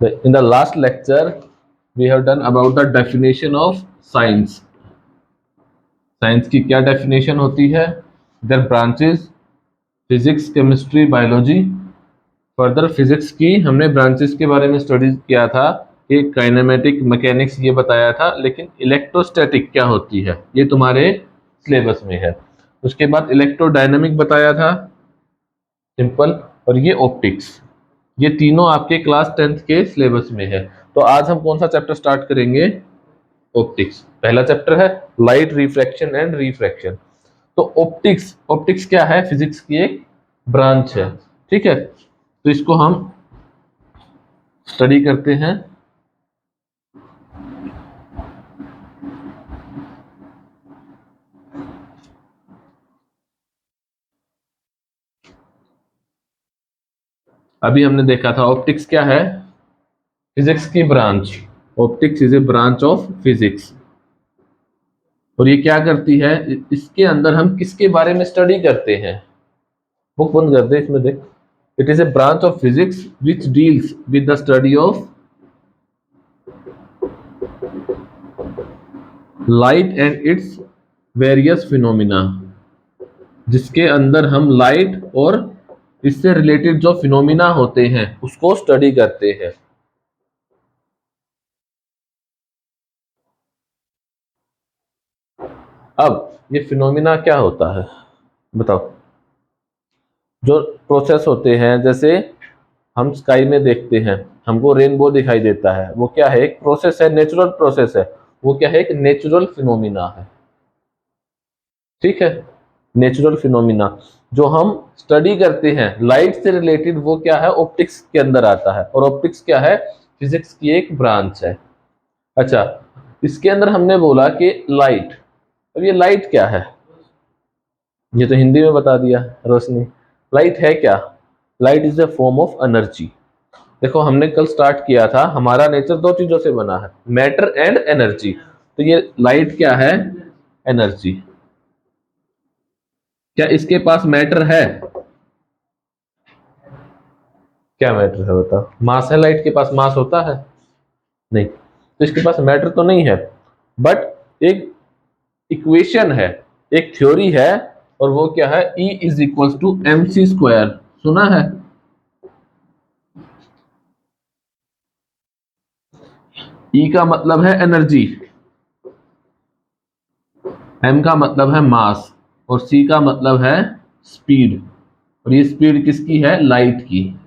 In the last lecture, we have done about the definition of science. Science की क्या definition होती है? There branches physics, chemistry, biology. Further physics की हमने branches के बारे में स्टडी किया था कि काइनेमेटिक, मैकेनिक्स ये बताया था, लेकिन इलेक्ट्रोस्टैटिक क्या होती है ये तुम्हारे सिलेबस में है। उसके बाद इलेक्ट्रोडायनेमिक बताया था, सिंपल, और ये ऑप्टिक्स, ये तीनों आपके क्लास 10th के सिलेबस में है। तो आज हम कौन सा चैप्टर स्टार्ट करेंगे? ऑप्टिक्स। पहला चैप्टर है लाइट रिफ्रैक्शन एंड रिफ्रैक्शन। तो ऑप्टिक्स, ऑप्टिक्स क्या है? फिजिक्स की एक ब्रांच है, ठीक है। तो इसको हम स्टडी करते हैं। अभी हमने देखा था ऑप्टिक्स क्या है? फिजिक्स की branch. Optics is a branch of physics. और ये क्या करती है? इसके अंदर हम किसके बारे में स्टडी करते हैं? बुक बंद कर दे, इसमें देख। It is a branch of physics which deals with the study of light and its various phenomena, जिसके अंदर हम लाइट और इससे रिलेटेड जो फिनोमिना होते हैं उसको स्टडी करते हैं। अब ये फिनोमिना क्या होता है बताओ? जो प्रोसेस होते हैं, जैसे हम स्काई में देखते हैं, हमको रेनबो दिखाई देता है, वो क्या है? एक प्रोसेस है, नेचुरल प्रोसेस है। वो क्या है? एक नेचुरल फिनोमिना है, ठीक है। नेचुरल फिनोमिना जो हम स्टडी करते हैं लाइट से रिलेटेड, वो क्या है? ऑप्टिक्स के अंदर आता है। और ऑप्टिक्स क्या है? फिजिक्स की एक ब्रांच है। अच्छा, इसके अंदर हमने बोला कि लाइट। अब ये लाइट क्या है? ये तो हिंदी में बता दिया रोशनी। लाइट है क्या? Light is a form of energy. देखो, हमने कल स्टार्ट किया था, हमारा नेचर दो चीजों से बना है, मैटर एंड एनर्जी। तो ये लाइट क्या है? एनर्जी। क्या इसके पास मैटर है? क्या मैटर है बताओ? मास है लाइट के पास? मास होता है? नहीं। तो इसके पास मैटर तो नहीं है, बट एक इक्वेशन है, एक थ्योरी है, और वो क्या है? E is equal to M C square. सुना है? E का मतलब है एनर्जी, M का मतलब है मास, और C का मतलब है स्पीड। और ये स्पीड किसकी है? लाइट की।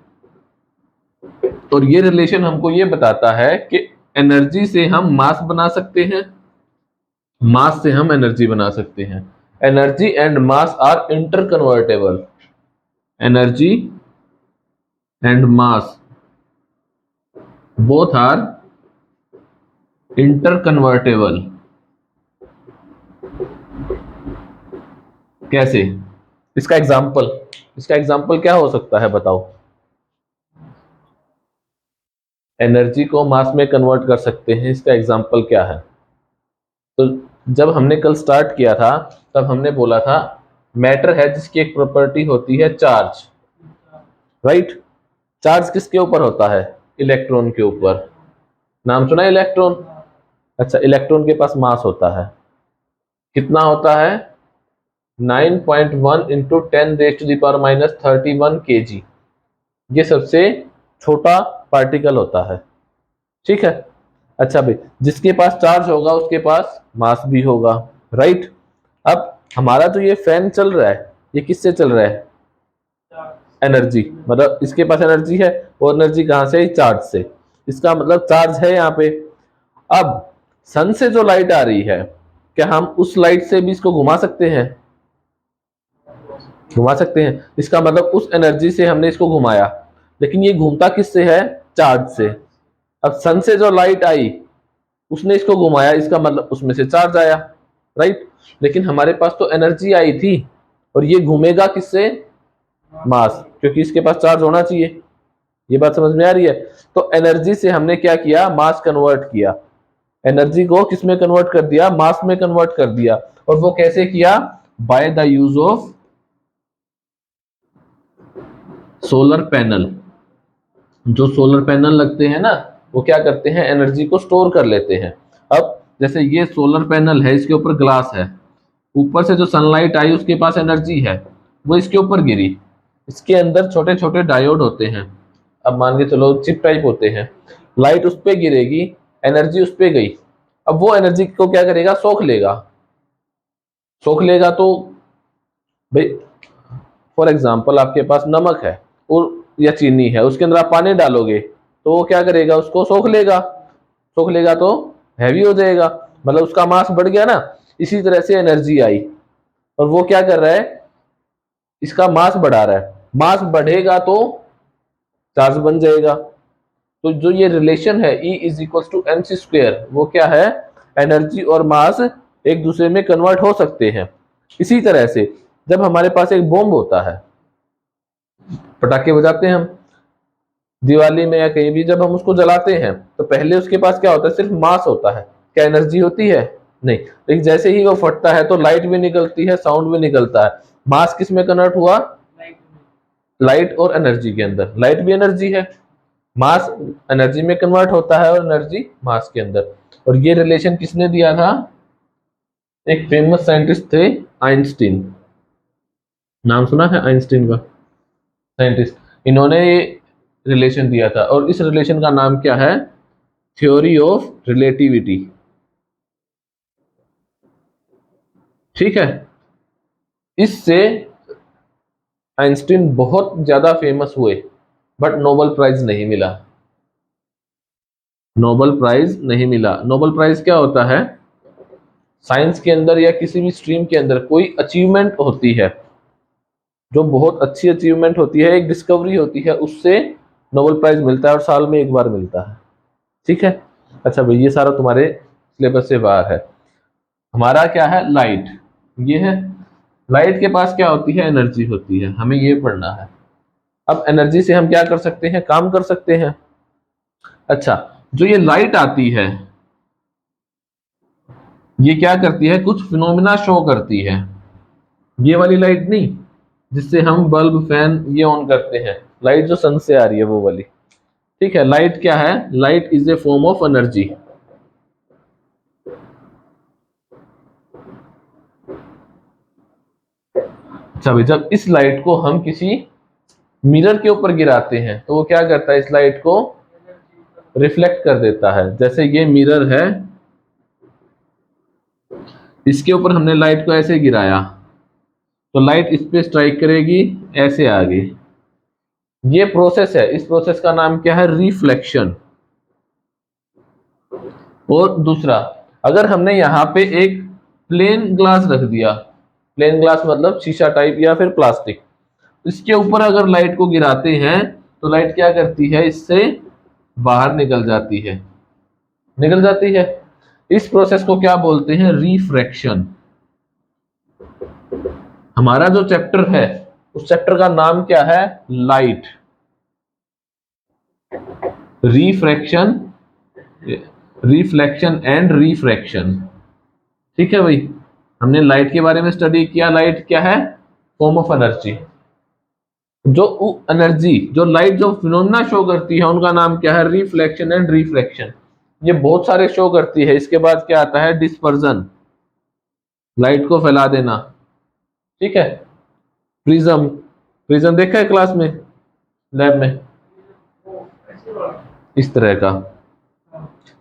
और ये रिलेशन हमको ये बताता है कि एनर्जी से हम मास बना सकते हैं, मास से हम एनर्जी बना सकते हैं। Energy and mass are interconvertible. Energy and mass both are interconvertible. कैसे? इसका एग्जाम्पल क्या हो सकता है बताओ? एनर्जी को मास में कन्वर्ट कर सकते हैं, इसका एग्जाम्पल क्या है? तो जब हमने कल स्टार्ट किया था, तब हमने बोला था मैटर है जिसकी एक प्रॉपर्टी होती है चार्ज, राइट। चार्ज किसके ऊपर होता है? इलेक्ट्रॉन के ऊपर। नाम सुना इलेक्ट्रॉन? अच्छा, इलेक्ट्रॉन के पास मास होता है, कितना होता है? 9.1 इंटू 10⁻⁻31 kg। ये सबसे छोटा पार्टिकल होता है, ठीक है। अच्छा भाई, जिसके पास चार्ज होगा उसके पास मास भी होगा, राइट। अब हमारा जो ये फैन चल रहा है, ये किससे चल रहा है? एनर्जी, मतलब इसके पास एनर्जी है, और एनर्जी कहां से? चार्ज से। इसका मतलब चार्ज है यहाँ पे। अब सन से जो लाइट आ रही है, क्या हम उस लाइट से भी इसको घुमा सकते हैं? घुमा सकते हैं। इसका मतलब उस एनर्जी से हमने इसको घुमाया, लेकिन ये घूमता किससे है? चार्ज से। अब सन से जो लाइट आई, उसने इसको घुमाया, इसका मतलब उसमें से चार्ज आया, राइट। लेकिन हमारे पास तो एनर्जी आई थी, और ये घूमेगा किससे? मास, क्योंकि इसके पास चार्ज होना चाहिए। ये बात समझ में आ रही है? तो एनर्जी से हमने क्या किया? मास कन्वर्ट किया। एनर्जी को किस में कन्वर्ट कर दिया? मास में कन्वर्ट कर दिया। और वो कैसे किया? By the use of solar panel. जो सोलर पैनल लगते हैं ना, वो क्या करते हैं, एनर्जी को स्टोर कर लेते हैं। अब जैसे ये सोलर पैनल है, इसके ऊपर ग्लास है, ऊपर से जो सनलाइट आई उसके पास एनर्जी है, वो इसके ऊपर गिरी। इसके अंदर छोटे छोटे डायोड होते हैं, अब मान के चलो चिप टाइप होते हैं। लाइट उस पर गिरेगी, एनर्जी उस पर गई। अब वो एनर्जी को क्या करेगा, सोख लेगा। सोख लेगा तो भाई, फॉर एग्जाम्पल आपके पास नमक है और या चीनी है, उसके अंदर आप पानी डालोगे तो वो क्या करेगा, उसको सोख लेगा। सोख लेगा तो हैवी हो जाएगा, मतलब उसका मास बढ़ गया ना। इसी तरह से एनर्जी आई और वो क्या कर रहा है, इसका मास बढ़ा रहा है। मास बढ़ेगा तो चार्ज बन जाएगा। तो जो ये रिलेशन है E is equal to M C square, वो क्या है, एनर्जी और मास एक दूसरे में कन्वर्ट हो सकते हैं। इसी तरह से जब हमारे पास एक बॉम्ब होता है, पटाखे बजाते हैं हम दिवाली में या कहीं भी, जब हम उसको जलाते हैं तो पहले उसके पास क्या होता है, सिर्फ मास होता है, क्या एनर्जी होती है, नहीं। लेकिन जैसे ही वो फटता है तो लाइट भी निकलती है, साउंड भी निकलता है। मास किस में कन्वर्ट हुआ, लाइट और एनर्जी के अंदर। लाइट भी एनर्जी है, मास एनर्जी में कन्वर्ट होता है और एनर्जी मास के अंदर। और ये रिलेशन किसने दिया था, एक फेमस साइंटिस्ट थे, आइंस्टीन। नाम सुना है आइंस्टीन का, साइंटिस्ट। इन्होंने ये रिलेशन दिया था और इस रिलेशन का नाम क्या है, थ्योरी ऑफ रिलेटिविटी। ठीक है। इससे आइंस्टीन बहुत ज्यादा फेमस हुए, बट नोबेल प्राइज नहीं मिला। नोबेल प्राइज नहीं मिला। नोबेल प्राइज क्या होता है, साइंस के अंदर या किसी भी स्ट्रीम के अंदर कोई अचीवमेंट होती है, जो बहुत अच्छी अचीवमेंट होती है, एक डिस्कवरी होती है, उससे नोबेल प्राइज मिलता है और साल में एक बार मिलता है। ठीक है। अच्छा भाई, ये सारा तुम्हारे सिलेबस से बाहर है। हमारा क्या है, लाइट। ये है, लाइट के पास क्या होती है, एनर्जी होती है, हमें ये पढ़ना है। अब एनर्जी से हम क्या कर सकते हैं, काम कर सकते हैं। अच्छा, जो ये लाइट आती है, ये क्या करती है, कुछ फिनोमिना शो करती है। ये वाली लाइट नहीं, जिससे हम बल्ब फैन ये ऑन करते हैं, लाइट जो सन से आ रही है वो वाली। ठीक है। लाइट क्या है, light is a form of energy. अच्छा भाई, जब इस लाइट को हम किसी मिरर के ऊपर गिराते हैं तो वो क्या करता है, इस लाइट को रिफ्लेक्ट कर देता है। जैसे ये मिरर है, इसके ऊपर हमने लाइट को ऐसे गिराया तो लाइट इस पे स्ट्राइक करेगी, ऐसे आगे। ये प्रोसेस है, इस प्रोसेस का नाम क्या है, रिफ्लेक्शन। और दूसरा, अगर हमने यहाँ पे एक प्लेन ग्लास रख दिया, प्लेन ग्लास मतलब शीशा टाइप या फिर प्लास्टिक, इसके ऊपर अगर लाइट को गिराते हैं तो लाइट क्या करती है, इससे बाहर निकल जाती है, निकल जाती है। इस प्रोसेस को क्या बोलते हैं, रिफ्रैक्शन। हमारा जो चैप्टर है, उस चैप्टर का नाम क्या है, light. Refraction, reflection and refraction. ठीक है भाई, हमने लाइट के बारे में स्टडी किया। लाइट क्या है, फॉर्म ऑफ एनर्जी। जो एनर्जी, जो लाइट जो फिनोमेना शो करती है, उनका नाम क्या है, रिफ्लेक्शन एंड रिफ्रैक्शन। ये बहुत सारे शो करती है। इसके बाद क्या आता है, डिस्पर्जन, लाइट को फैला देना। ठीक है। प्रिज्म, प्रिज्म देखा है क्लास में, लैब में, इस तरह का।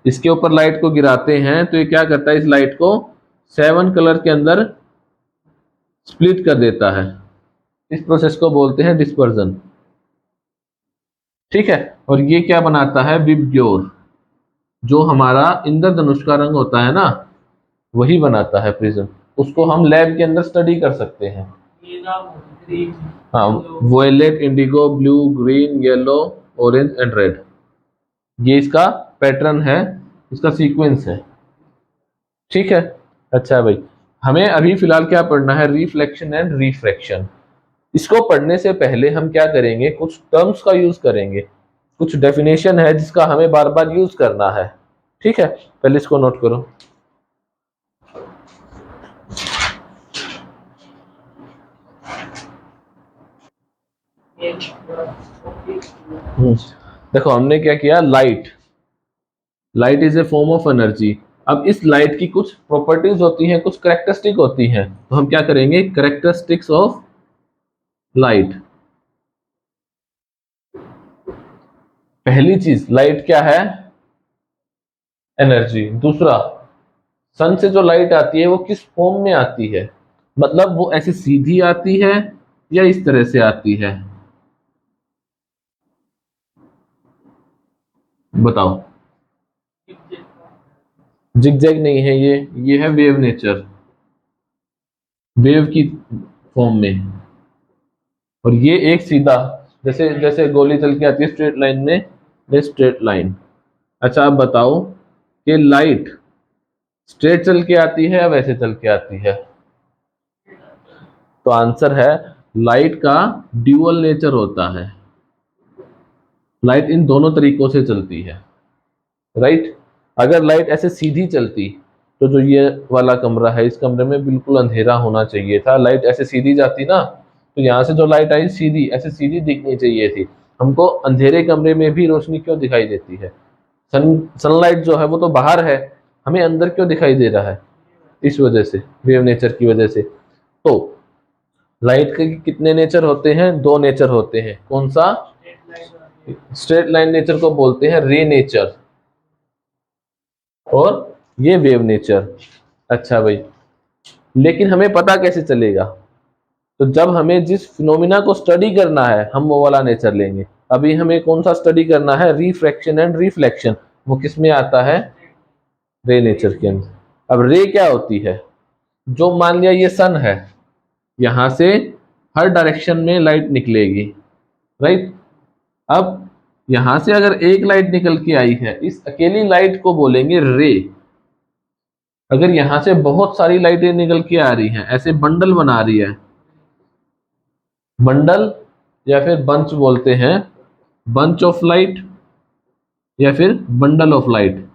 इसके ऊपर लाइट को गिराते हैं तो ये क्या करता है, इस लाइट को 7 कलर के अंदर स्प्लिट कर देता है। इस प्रोसेस को बोलते हैं डिस्पर्जन। ठीक है। और ये क्या बनाता है, विबग्योर। जो हमारा इंद्रधनुष का रंग होता है ना, वही बनाता है प्रिज्म। उसको हम लैब के अंदर स्टडी कर सकते हैं। हाँ, violet, indigo, blue, green, yellow, orange and red, ये इसका पैटर्न है, इसका सीक्वेंस है। ठीक है। अच्छा भाई, हमें अभी फिलहाल क्या पढ़ना है, रिफ्लेक्शन एंड रिफ्रैक्शन। इसको पढ़ने से पहले हम क्या करेंगे, कुछ टर्म्स का यूज करेंगे, कुछ डेफिनेशन है जिसका हमें बार बार यूज करना है। ठीक है, पहले इसको नोट करो। देखो हमने क्या किया, light is a form of energy. अब इस लाइट की कुछ प्रॉपर्टीज होती हैं, कुछ करेक्टरिस्टिक होती हैं, तो हम क्या करेंगे, करेक्टरिस्टिक्स ऑफ लाइट। पहली चीज, लाइट क्या है, एनर्जी। दूसरा, सन से जो लाइट आती है वो किस फॉर्म में आती है, मतलब वो ऐसे सीधी आती है या इस तरह से आती है, बताओ। जिगजैग नहीं है, ये है वेव नेचर, वेव की फॉर्म में। और ये एक सीधा, जैसे जैसे गोली चल के आती है स्ट्रेट लाइन में, ये स्ट्रेट लाइन। अच्छा आप बताओ कि लाइट स्ट्रेट चल के आती है या वैसे चल के आती है, तो आंसर है लाइट का ड्यूअल नेचर होता है, लाइट इन दोनों तरीकों से चलती है, राइट। अगर लाइट ऐसे सीधी चलती, तो जो ये वाला कमरा है, इस कमरे में बिल्कुल अंधेरा होना चाहिए था, लाइट ऐसे सीधी जाती ना, तो यहाँ से जो लाइट आई सीधी, ऐसे सीधी दिखनी चाहिए थी। हमको अंधेरे कमरे में भी रोशनी क्यों दिखाई देती है, सनलाइट जो है वो तो बाहर है, हमें अंदर क्यों दिखाई दे रहा है, इस वजह से, वेव नेचर की वजह से। तो लाइट के कितने नेचर होते हैं, दो नेचर होते हैं, कौन सा, स्ट्रेट लाइन नेचर को बोलते हैं रे नेचर, और ये वेव नेचर। अच्छा भाई, लेकिन हमें पता कैसे चलेगा, तो जब हमें जिस फिनोमिना को स्टडी करना है हम वो वाला नेचर लेंगे। अभी हमें कौन सा स्टडी करना है, रिफ्रैक्शन एंड रिफ्लेक्शन, वो किस में आता है, रे नेचर के अंदर। अब रे क्या होती है, जो मान लिया ये सन है, यहां से हर डायरेक्शन में लाइट निकलेगी, राइट। अब यहां से अगर एक लाइट निकल के आई है, इस अकेली लाइट को बोलेंगे रे। अगर यहां से बहुत सारी लाइटें निकल के आ रही हैं, ऐसे बंडल बना रही है, बंडल या फिर बंच बोलते हैं, बंच ऑफ लाइट या फिर बंडल ऑफ लाइट,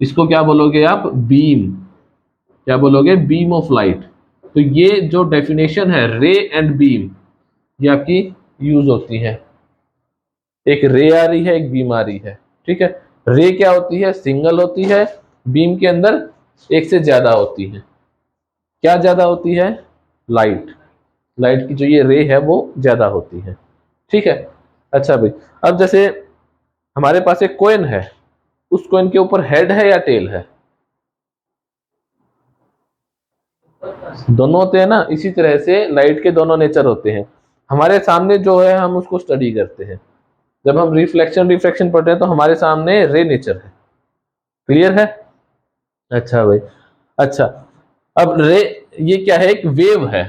इसको क्या बोलोगे आप, बीम, क्या बोलोगे, बीम ऑफ लाइट। तो ये जो डेफिनेशन है रे एंड बीम, ये आपकी यूज होती है, एक रे आ रही है, एक बीम आ रही है, ठीक है। रे क्या होती है, सिंगल होती है, बीम के अंदर एक से ज्यादा होती है। क्या ज्यादा होती है, लाइट, लाइट की जो ये रे है वो ज्यादा होती है, ठीक है। अच्छा भाई, अब जैसे हमारे पास एक कॉइन है, उस कॉइन के ऊपर हेड है या टेल है, दोनों होते हैं ना। इसी तरह से लाइट के दोनों नेचर होते हैं, हमारे सामने जो है हम उसको स्टडी करते हैं, जब हम रिफ्लेक्शन रिफ्रैक्शन पढ़ते हैं तो हमारे सामने रे नेचर है, क्लियर है। अच्छा भाई, अच्छा, अब रे, ये क्या है, एक वेव है,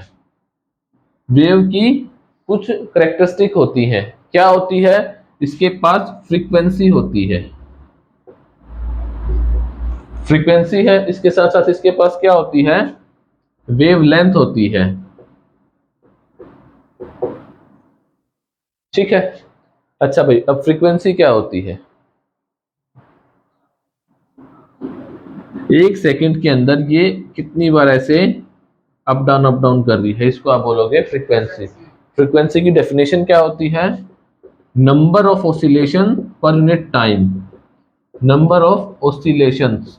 वेव की कुछ करेक्टरिस्टिक होती हैं, क्या होती है, इसके पास फ्रीक्वेंसी होती है, फ्रीक्वेंसी है, इसके साथ साथ इसके पास क्या होती है, वेव लेंथ होती है, ठीक है। अच्छा भाई, अब फ्रीक्वेंसी क्या होती है, एक सेकंड के अंदर ये कितनी बार ऐसे अप डाउन कर रही है, इसको आप बोलोगे फ्रीक्वेंसी। फ्रीक्वेंसी की डेफिनेशन क्या होती है, नंबर ऑफ ऑसिलेशन पर unit time, number of oscillations,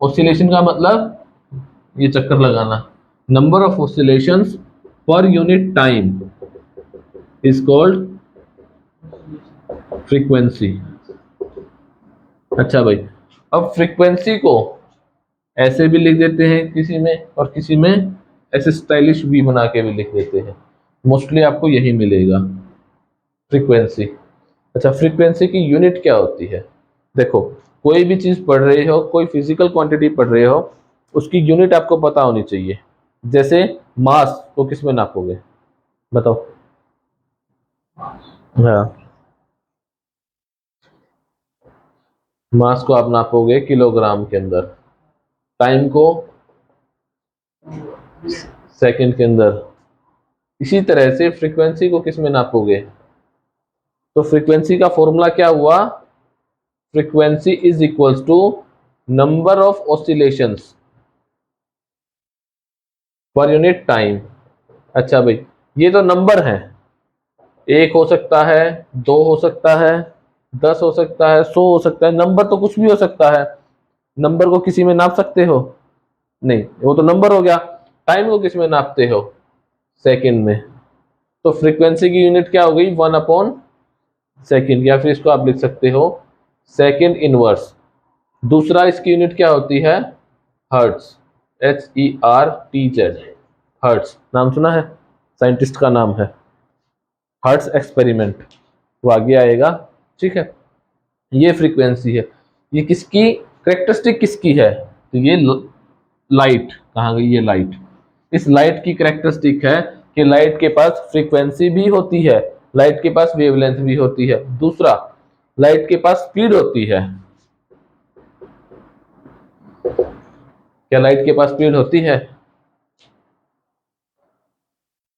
oscillation का मतलब ये चक्कर लगाना, number of oscillations per unit time is called frequency. अच्छा भाई, अब फ्रीक्वेंसी को ऐसे भी लिख देते हैं किसी में, और किसी में ऐसे स्टाइलिश भी बना के भी लिख देते हैं, मोस्टली आपको यही मिलेगा, फ्रीक्वेंसी। अच्छा, फ्रीक्वेंसी की यूनिट क्या होती है, देखो कोई भी चीज पढ़ रहे हो, कोई फिजिकल क्वांटिटी पढ़ रहे हो, उसकी यूनिट आपको पता होनी चाहिए। जैसे मास को किस में नापोगे, बताओ। हाँ, मास को आप नापोगे किलोग्राम के अंदर, टाइम को सेकंड के अंदर, इसी तरह से फ्रीक्वेंसी को किस में नापोगे, तो फ्रीक्वेंसी का फॉर्मूला क्या हुआ, frequency is equals to number of oscillations per unit time. अच्छा भाई, ये तो नंबर है, एक हो सकता है, दो हो सकता है, 10 हो सकता है, 100 हो सकता है, नंबर तो कुछ भी हो सकता है। नंबर को किसी में नाप सकते हो? नहीं, वो तो नंबर हो गया। टाइम को किस में नापते हो? सेकंड में। तो फ्रीक्वेंसी की यूनिट क्या हो गई? 1/सेकंड, या फिर इसको आप लिख सकते हो सेकंड इनवर्स। दूसरा इसकी यूनिट क्या होती है? Hertz, HERTZ, hertz. नाम सुना है? साइंटिस्ट का नाम है, हर्ट्ज एक्सपेरिमेंट, वो आगे आएगा। ठीक है, ये फ्रीक्वेंसी है। ये किसकी करेक्टरिस्टिक किसकी है? तो ये लाइट, कहाँ गई ये लाइट? इस लाइट की करेक्टरिस्टिक है कि लाइट के पास फ्रीक्वेंसी भी होती है, लाइट के पास वेवलेंथ भी होती है। दूसरा, लाइट के पास स्पीड होती है। क्या लाइट के पास स्पीड होती है?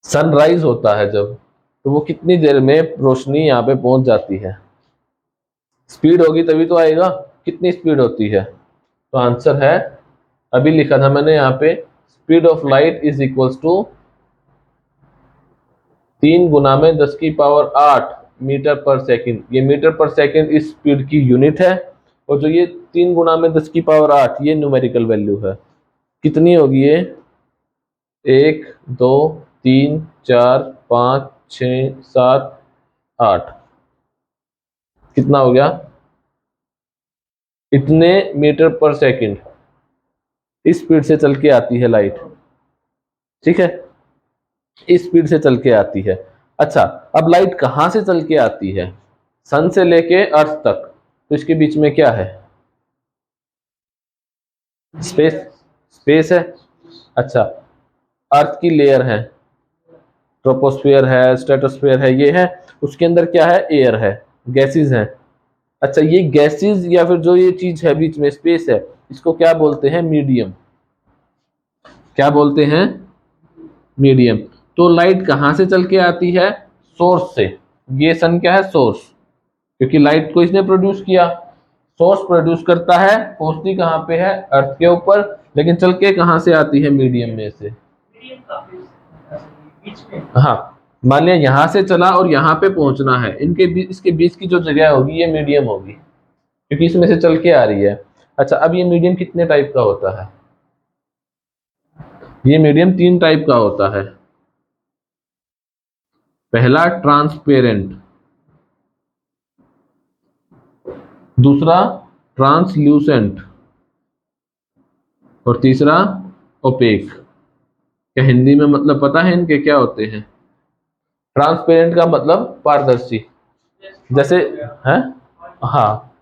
सनराइज होता है जब, तो वो कितनी देर में रोशनी यहाँ पे पहुंच जाती है? स्पीड होगी तभी तो आएगा। कितनी स्पीड होती है? तो आंसर है, अभी लिखा था मैंने यहाँ पे, speed of light is equals to 3 × 10⁸ metre per second. ये मीटर पर सेकंड इस स्पीड की यूनिट है, और जो ये 3 × 10⁸ ये न्यूमेरिकल वैल्यू है। कितनी होगी ये? 1 2 3 4 5 6 7 8, कितना हो गया? इतने मीटर पर सेकंड इस स्पीड से चल के आती है लाइट। ठीक है, इस स्पीड से चल के आती है। अच्छा, अब लाइट कहां से चल के आती है? सन से लेके अर्थ तक, तो इसके बीच में क्या है? स्पेस, स्पेस है। अच्छा, अर्थ की लेयर है, ट्रोपोस्फियर है, स्ट्रेटोस्फियर है, ये है। उसके अंदर क्या है? एयर है, गैसेस हैं। अच्छा, ये गैसेस या फिर जो ये चीज है बीच में स्पेस है, इसको क्या बोलते हैं? मीडियम। क्या बोलते हैं? मीडियम। तो लाइट कहां से चल के आती है? सोर्स से। ये सन क्या है? सोर्स, क्योंकि लाइट को इसने प्रोड्यूस किया। सोर्स प्रोड्यूस करता है, पहुंचती कहां पे है? अर्थ के ऊपर, लेकिन चल के कहां से आती है? मीडियम में से। हाँ, मान लिया यहां से चला और यहाँ पे पहुंचना है, इनके बीच, इसके बीच की जो जगह होगी ये मीडियम होगी, क्योंकि इसमें से चल के आ रही है। अच्छा, अब ये मीडियम कितने टाइप का होता है? ये मीडियम 3 टाइप का होता है। पहला ट्रांसपेरेंट, दूसरा ट्रांसल्यूसेंट, और तीसरा ओपेक। क्या हिंदी में मतलब पता है इनके क्या होते हैं? ट्रांसपेरेंट का मतलब पारदर्शी, जैसे है। हाँ,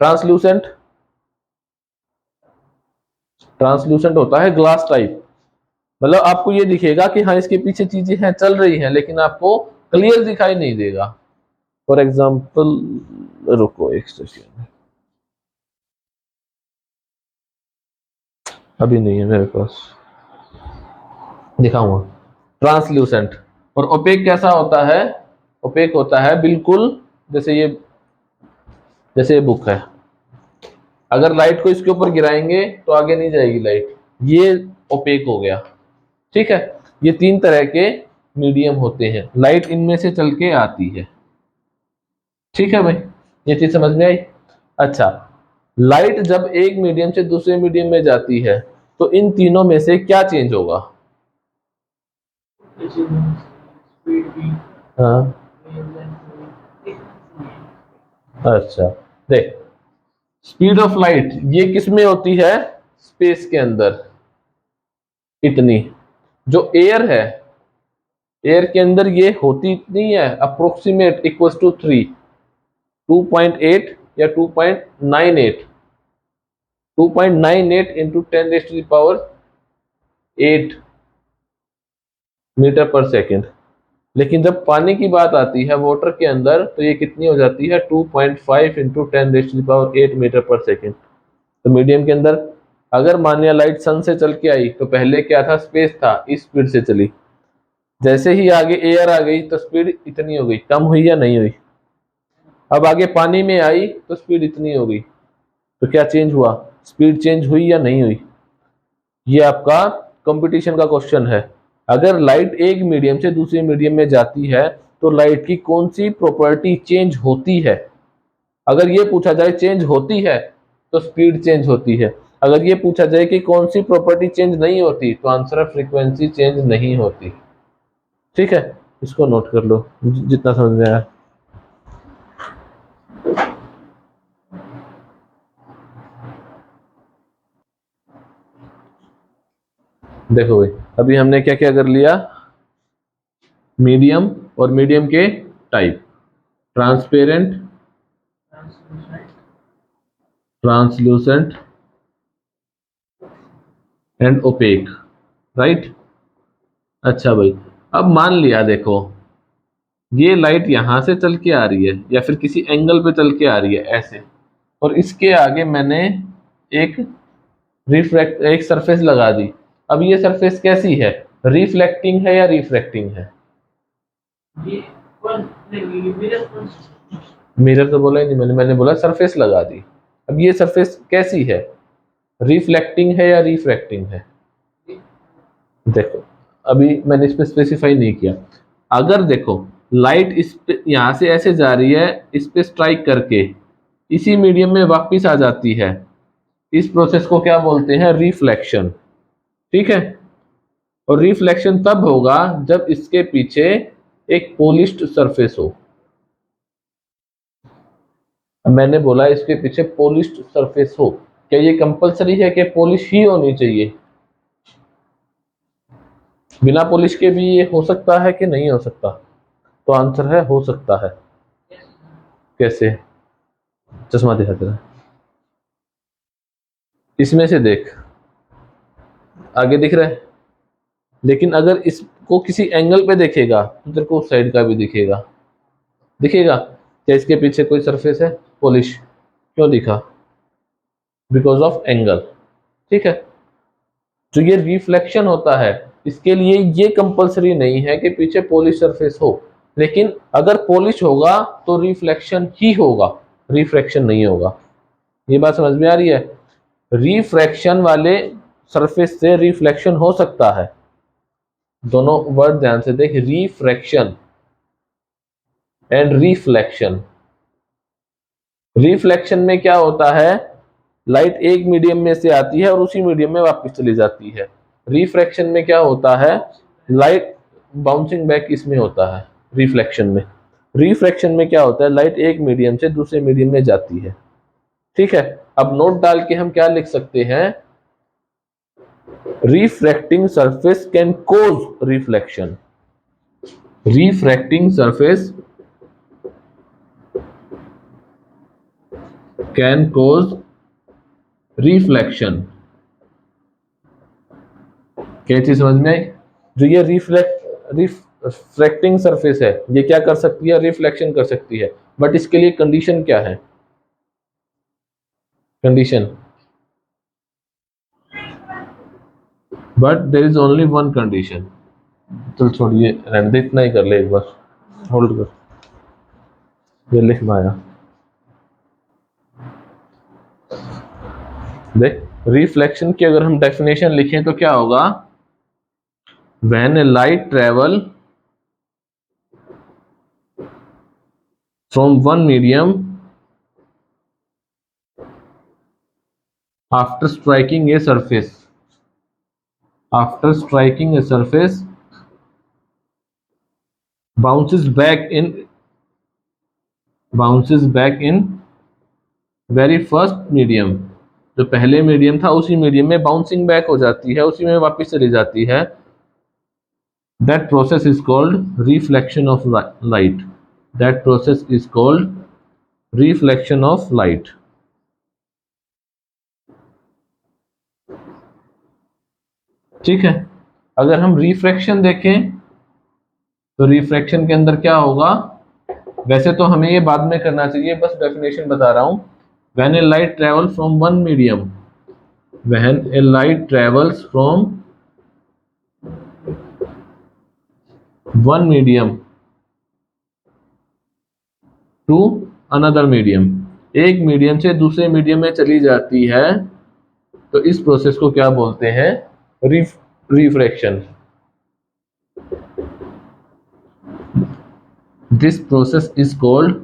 ट्रांसल्यूसेंट, ट्रांसल्यूसेंट होता है ग्लास टाइप, मतलब आपको ये दिखेगा कि हाँ इसके पीछे चीजें हैं, चल रही हैं, लेकिन आपको क्लियर दिखाई नहीं देगा। फॉर एग्जाम्पल, रुको एक सेकेंड, अभी नहीं है मेरे पास, दिखाऊंगा। ट्रांसल्यूसेंट। और ओपेक कैसा होता है? ओपेक होता है बिल्कुल जैसे ये बुक है, अगर लाइट को इसके ऊपर गिराएंगे तो आगे नहीं जाएगी लाइट, ये ओपेक हो गया। ठीक है, ये 3 तरह के मीडियम होते हैं, लाइट इनमें से चल के आती है। ठीक है भाई, ये चीज समझ में आई? अच्छा, लाइट जब एक मीडियम से दूसरे मीडियम में जाती है, तो इन तीनों में से क्या चेंज होगा? हाँ, अच्छा, देख, स्पीड ऑफ लाइट ये किस में होती है? स्पेस के अंदर, इतनी। जो एयर है, एयर के अंदर ये होती इतनी है, अप्रोक्सीमेट इक्वल्स टू 2.8 या 2.98, 2.98 इंटू 10⁸ मीटर पर सेकेंड। लेकिन जब पानी की बात आती है वाटर के अंदर, तो ये कितनी हो जाती है? 2.5 इंटू 10⁸ मीटर पर सेकेंड। तो मीडियम के अंदर अगर मान लिया लाइट सन से चल के आई, तो पहले क्या था? स्पेस था, इस स्पीड से चली। जैसे ही आगे एयर आ गई तो स्पीड इतनी हो गई, कम हुई या नहीं हुई? अब आगे पानी में आई तो स्पीड इतनी हो गई, तो क्या चेंज हुआ? स्पीड चेंज हुई या नहीं हुई? ये आपका कंपटीशन का क्वेश्चन है। अगर लाइट एक मीडियम से दूसरे मीडियम में जाती है, तो लाइट की कौन सी प्रॉपर्टी चेंज होती है? अगर ये पूछा जाए चेंज होती है तो स्पीड चेंज होती है। अगर ये पूछा जाए कि कौन सी प्रॉपर्टी चेंज नहीं होती तो आंसर है फ्रीक्वेंसी चेंज नहीं होती। ठीक है, इसको नोट कर लो जितना समझ में आया। देखो भाई, अभी हमने क्या क्या कर लिया, मीडियम और मीडियम के type, transparent, translucent and opaque, right. अच्छा भाई, अब मान लिया देखो ये लाइट यहां से चल के आ रही है या फिर किसी एंगल पे चल के आ रही है ऐसे, और इसके आगे मैंने एक एक सरफेस लगा दी। अब ये सरफेस कैसी है, रिफ्लेक्टिंग है या रिफ्रैक्टिंग है? मिरर तो बोला ही नहीं मैंने बोला सरफेस लगा दी। अब ये सरफेस कैसी है, रिफ्लेक्टिंग है या रिफ्रैक्टिंग है? देखो अभी मैंने इस पे स्पेसिफाई नहीं किया। अगर देखो लाइट इस पे यहां से ऐसे जा रही है, इस पे स्ट्राइक करके इसी मीडियम में वापस आ जाती है, इस प्रोसेस को क्या बोलते हैं, रिफ्लेक्शन। ठीक है, और रिफ्लेक्शन तब होगा जब इसके पीछे एक पॉलिश्ड सरफेस हो। मैंने बोला इसके पीछे पॉलिश्ड सरफेस हो, क्या ये कंपलसरी है कि पॉलिश ही होनी चाहिए? बिना पॉलिश के भी ये हो सकता है कि नहीं हो सकता? तो आंसर है हो सकता है। कैसे? चश्मा दिखा तेरा, इसमें से देख, आगे दिख रहा है, लेकिन अगर इसको किसी एंगल पे देखेगा तो तेरे को उस साइड का भी दिखेगा। दिखेगा क्या इसके पीछे कोई सरफेस है पॉलिश? क्यों दिखा? Because of angle. ठीक है, जो ये रिफ्लेक्शन होता है इसके लिए ये कंपलसरी नहीं है कि पीछे पॉलिश सरफेस हो, लेकिन अगर पॉलिश होगा तो रिफ्लेक्शन ही होगा, रिफ्रैक्शन नहीं होगा। ये बात समझ में आ रही है? रिफ्रैक्शन वाले सरफेस से रिफ्लेक्शन हो सकता है। दोनों वर्ड ध्यान से देख, रिफ्रैक्शन एंड रिफ्लेक्शन। रिफ्लेक्शन में क्या होता है, लाइट एक मीडियम में से आती है और उसी मीडियम में वापस चली जाती है। रिफ्रैक्शन में क्या होता है, लाइट बाउंसिंग बैक इसमें होता है रिफ्लेक्शन में। रिफ्रैक्शन में क्या होता है, लाइट एक मीडियम से दूसरे मीडियम में जाती है। ठीक है, अब नोट डाल के हम क्या लिख सकते हैं, refracting surface can cause reflection. Refracting surface can cause reflection. क्या चीज समझ में आई? जो ये रिफ्रैक्टिंग सरफेस है ये क्या कर सकती है, रिफ्लेक्शन कर सकती है, बट इसके लिए कंडीशन क्या है? Condition, but there is only one condition. चल छोड़िए, रहने दे, इतना ही कर ले, एक बार होल्ड कर, ये लिख पाया। देख, रिफ्लेक्शन की अगर हम डेफिनेशन लिखें तो क्या होगा, when A light travel from one medium after striking a surface, after striking a surface bounces back in very first medium, जो पहले मीडियम था उसी मीडियम में बाउंसिंग बैक हो जाती है, उसी में वापस चली जाती है। That process is called reflection of light. That process is called reflection of light. ठीक है, अगर हम रिफ्रैक्शन देखें तो रिफ्रैक्शन के अंदर क्या होगा, वैसे तो हमें ये बाद में करना चाहिए, बस डेफिनेशन बता रहा हूं। When A light travel from one medium, when a light travels from one medium to another medium, एक मीडियम से दूसरे मीडियम में चली जाती है, तो इस प्रोसेस को क्या बोलते हैं, refraction. This process is called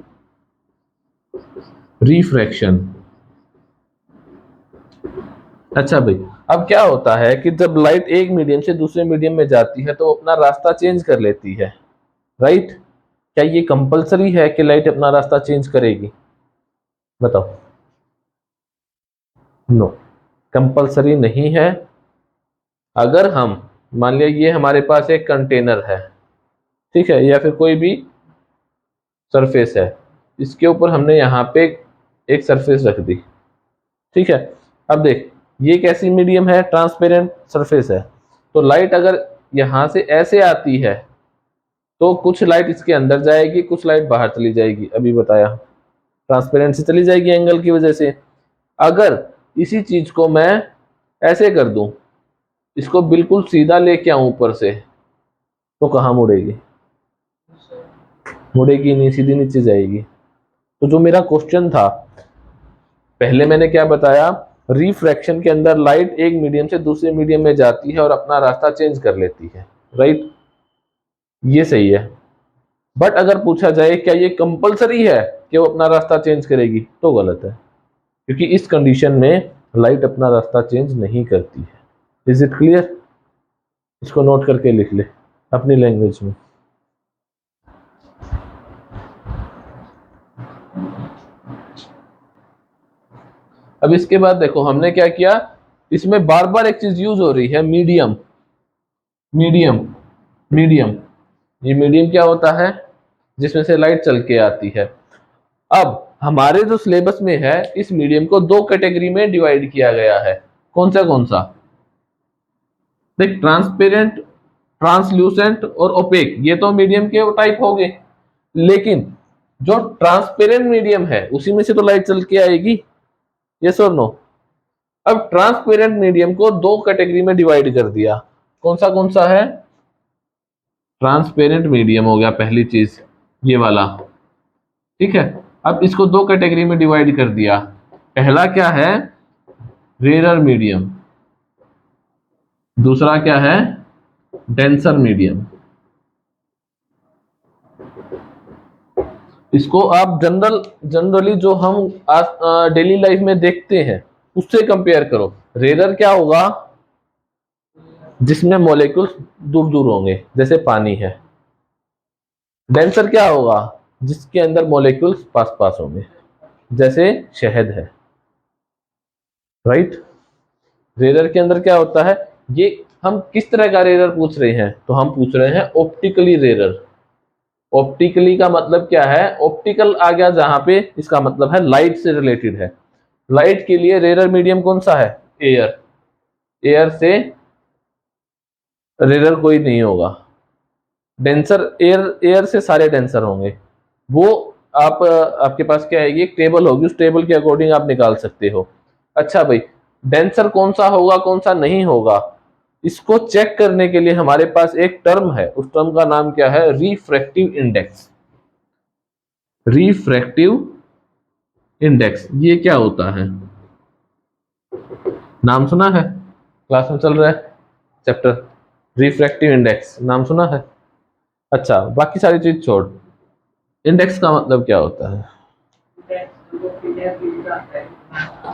refraction. अच्छा भाई, अब क्या होता है कि जब लाइट एक मीडियम से दूसरे मीडियम में जाती है तो वो अपना रास्ता चेंज कर लेती है, राइट? क्या ये कंपलसरी है कि लाइट अपना रास्ता चेंज करेगी? बताओ। नो, कंपलसरी नहीं है। अगर हम मान लिया ये हमारे पास एक कंटेनर है, ठीक है, या फिर कोई भी सरफेस है, इसके ऊपर हमने यहाँ पे एक सरफेस रख दी, ठीक है। अब देख, ये कैसी मीडियम है? ट्रांसपेरेंट सरफेस है। तो लाइट अगर यहाँ से ऐसे आती है तो कुछ लाइट इसके अंदर जाएगी, कुछ लाइट बाहर चली जाएगी, अभी बताया, ट्रांसपेरेंट से चली जाएगी एंगल की वजह से। अगर इसी चीज को मैं ऐसे कर दूं, इसको बिल्कुल सीधा लेके आऊं ऊपर से, तो कहाँ मुड़ेगी? मुड़ेगी नहीं, सीधी नीचे जाएगी। तो जो मेरा क्वेश्चन था, पहले मैंने क्या बताया, रिफ्रैक्शन के अंदर लाइट एक मीडियम से दूसरे मीडियम में जाती है और अपना रास्ता चेंज कर लेती है, राइट? ये सही है। बट अगर पूछा जाए क्या ये कंपलसरी है कि वो अपना रास्ता चेंज करेगी, तो गलत है, क्योंकि इस कंडीशन में लाइट अपना रास्ता चेंज नहीं करती है। Is it clear? इसको नोट करके लिख ले अपनी लैंग्वेज में। अब इसके बाद देखो हमने क्या किया, इसमें बार बार एक चीज यूज हो रही है, मीडियम। मीडियम, मीडियम, ये मीडियम क्या होता है? जिसमें से लाइट चल के आती है। अब हमारे जो सिलेबस में है, इस मीडियम को दो कैटेगरी में डिवाइड किया गया है। कौन सा कौन सा? देख, ट्रांसपेरेंट, ट्रांसल्यूसेंट और ओपेक, ये तो मीडियम के टाइप हो गए। लेकिन जो ट्रांसपेरेंट मीडियम है उसी में से तो लाइट चल के आएगी, यस और नो? अब ट्रांसपेरेंट मीडियम को दो कैटेगरी में डिवाइड कर दिया। कौन सा है? ट्रांसपेरेंट मीडियम हो गया पहली चीज, ये वाला, ठीक है। अब इसको दो कैटेगरी में डिवाइड कर दिया। पहला क्या है? Rarer medium. दूसरा क्या है? Denser medium. इसको आप जनरली जो हम डेली लाइफ में देखते हैं उससे कंपेयर करो। रेरर क्या होगा? जिसमें मॉलिक्यूल्स दूर दूर होंगे, जैसे पानी है। डेंसर क्या होगा? जिसके अंदर मॉलिक्यूल्स पास पास होंगे, जैसे शहद है, राइट? रेरर के अंदर क्या होता है? ये हम किस तरह का रेरर पूछ रहे हैं? तो हम पूछ रहे हैं ऑप्टिकली रेरर। ऑप्टिकली का मतलब क्या है? ऑप्टिकल आ गया जहां पे, इसका मतलब है लाइट से रिलेटेड है। लाइट के लिए रेरर मीडियम कौन सा है? एयर। एयर से रेरर कोई नहीं होगा। डेंसर, एयर, एयर से सारे डेंसर होंगे। वो आप आपके पास क्या आएगी? एक टेबल होगी, उस टेबल के अकॉर्डिंग आप निकाल सकते हो। अच्छा भाई, डेंसर कौन सा होगा कौन सा नहीं होगा, इसको चेक करने के लिए हमारे पास एक टर्म है। उस टर्म का नाम क्या है? Refractive index. रिफ्रैक्टिव इंडेक्स, ये क्या होता है? नाम सुना है? क्लास में चल रहा है चैप्टर रिफ्रैक्टिव इंडेक्स, नाम सुना है? अच्छा, बाकी सारी चीज छोड़, इंडेक्स का मतलब क्या होता है?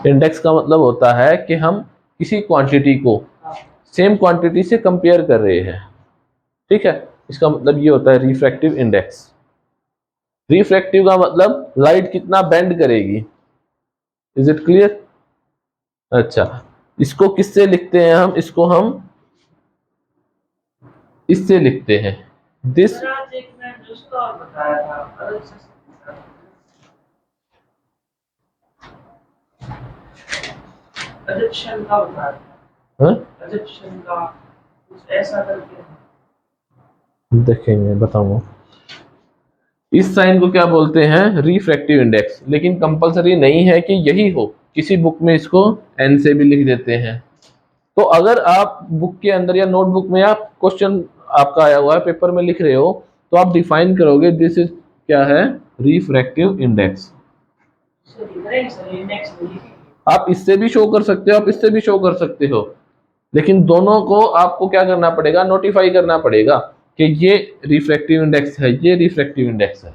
इंडेक्स का मतलब होता है कि हम किसी क्वांटिटी को सेम क्वांटिटी से कंपेयर कर रहे हैं, ठीक है। इसका मतलब ये होता है रिफ्रैक्टिव इंडेक्स। रिफ्रैक्टिव का मतलब लाइट कितना बेंड करेगी। Is it clear? अच्छा, इसको किससे लिखते हैं हम? इसको हम इससे लिखते हैं, दिस। देखेंगे, बताऊंगा। इस साइन को क्या बोलते हैं? Refractive index. लेकिन कंपलसरी नहीं है कि यही हो, किसी बुक में इसको एन से भी लिख देते हैं। तो अगर आप बुक के अंदर या नोटबुक में आप क्वेश्चन आपका आया हुआ है, पेपर में लिख रहे हो, तो आप डिफाइन करोगे दिस इज क्या है? Refractive index. आप इससे भी शो कर सकते हो, आप इससे भी शो कर सकते हो, लेकिन दोनों को आपको क्या करना पड़ेगा? नोटिफाई करना पड़ेगा कि ये रिफ्रैक्टिव इंडेक्स है, ये रिफ्रैक्टिव इंडेक्स है।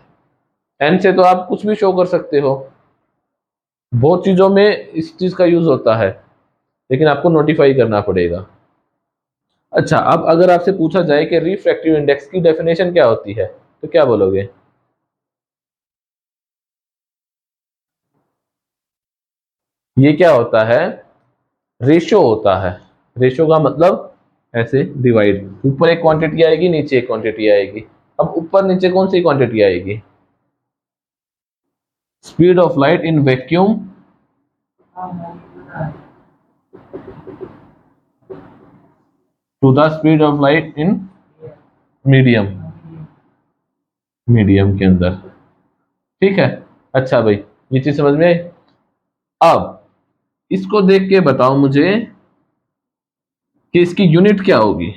एन से तो आप कुछ भी शो कर सकते हो, बहुत चीजों में इस चीज का यूज होता है, लेकिन आपको नोटिफाई करना पड़ेगा। अच्छा, अब अगर आपसे पूछा जाए कि रिफ्रैक्टिव इंडेक्स की डेफिनेशन क्या होती है, तो क्या बोलोगे? ये क्या होता है? रेशो होता है। रेशो का मतलब ऐसे डिवाइड, ऊपर एक क्वांटिटी आएगी, नीचे एक क्वांटिटी आएगी। अब ऊपर नीचे कौन सी क्वांटिटी आएगी? Speed of light in vacuum to the speed of light in medium, medium के अंदर। ठीक है। अच्छा भाई, ये चीज समझ में आई। अब इसको देख के बताओ मुझे कि इसकी यूनिट क्या होगी,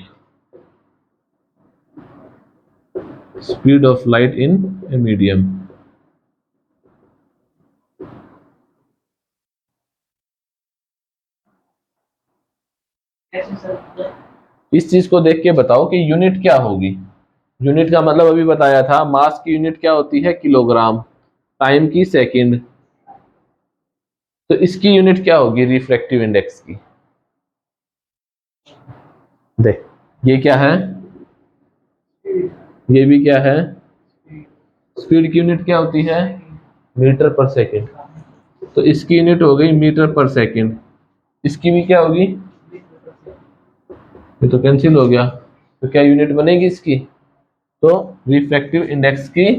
speed of light in a medium. इस चीज को देख के बताओ कि यूनिट क्या होगी। यूनिट का मतलब अभी बताया था, मास की यूनिट क्या होती है? किलोग्राम। टाइम की सेकंड। तो इसकी यूनिट क्या होगी रिफ्रैक्टिव इंडेक्स की? देख, ये क्या है? ये भी क्या है? स्पीड की यूनिट क्या होती है? Metre per second. तो इसकी यूनिट हो गई मीटर पर सेकंड। इसकी भी क्या होगी? ये तो कैंसिल हो गया, तो क्या यूनिट बनेगी इसकी? तो रिफ्रैक्टिव इंडेक्स की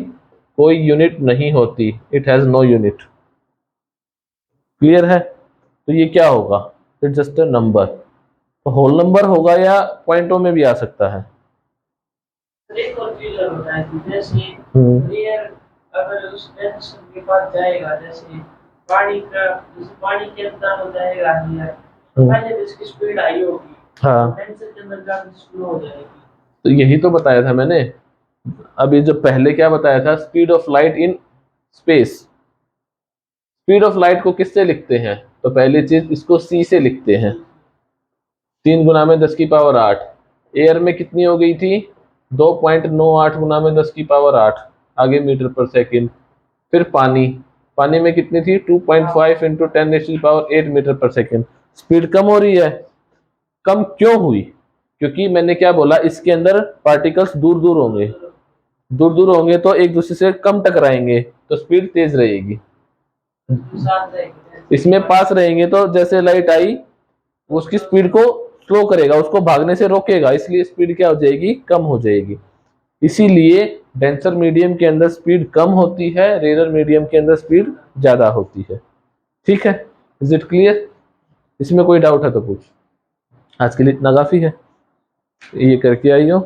कोई यूनिट नहीं होती, it has no unit. Clear है? तो ये क्या होगा? It's just a number. तो होल नंबर होगा या पॉइंटों में भी आ सकता है? एक और चीज होता है कि जैसे हम्म। एयर अगर उस टेंशन के पास जाएगा, जैसे पानी का, जैसे पानी के अंदर हो जाएगा एयर, पहले इसकी स्पीड हाई होगी, हाँ, टेंशन के अंदर जाकर स्लो हो जाएगी। तो यही तो बताया था मैंने। अब ये जो पहले क्या बताया था, speed of light in space. Speed of light को किससे लिखते हैं? तो पहली चीज इसको सी से लिखते हैं। 3 × 10⁸ एयर में कितनी हो गई थी? 2.98 × 10⁸ आगे मीटर पर सेकंड। फिर पानी, पानी में कितनी थी? 2.5 × 10⁸ मीटर पर सेकंड। स्पीड कम हो रही है। कम क्यों हुई? क्योंकि मैंने क्या बोला, इसके अंदर पार्टिकल्स दूर दूर होंगे। दूर दूर होंगे तो एक दूसरे से कम टकराएंगे, तो स्पीड तेज रहेगी। इसमें पास रहेंगे तो जैसे लाइट आई, उसकी स्पीड को स्लो करेगा, उसको भागने से रोकेगा, इसलिए स्पीड क्या हो जाएगी? कम हो जाएगी। इसीलिए डेंसर मीडियम के अंदर स्पीड कम होती है, रेयर मीडियम के अंदर स्पीड ज्यादा होती है। ठीक है? Is it clear? इसमें कोई डाउट है तो पूछ। आज के लिए इतना काफी है, ये करके आई हो।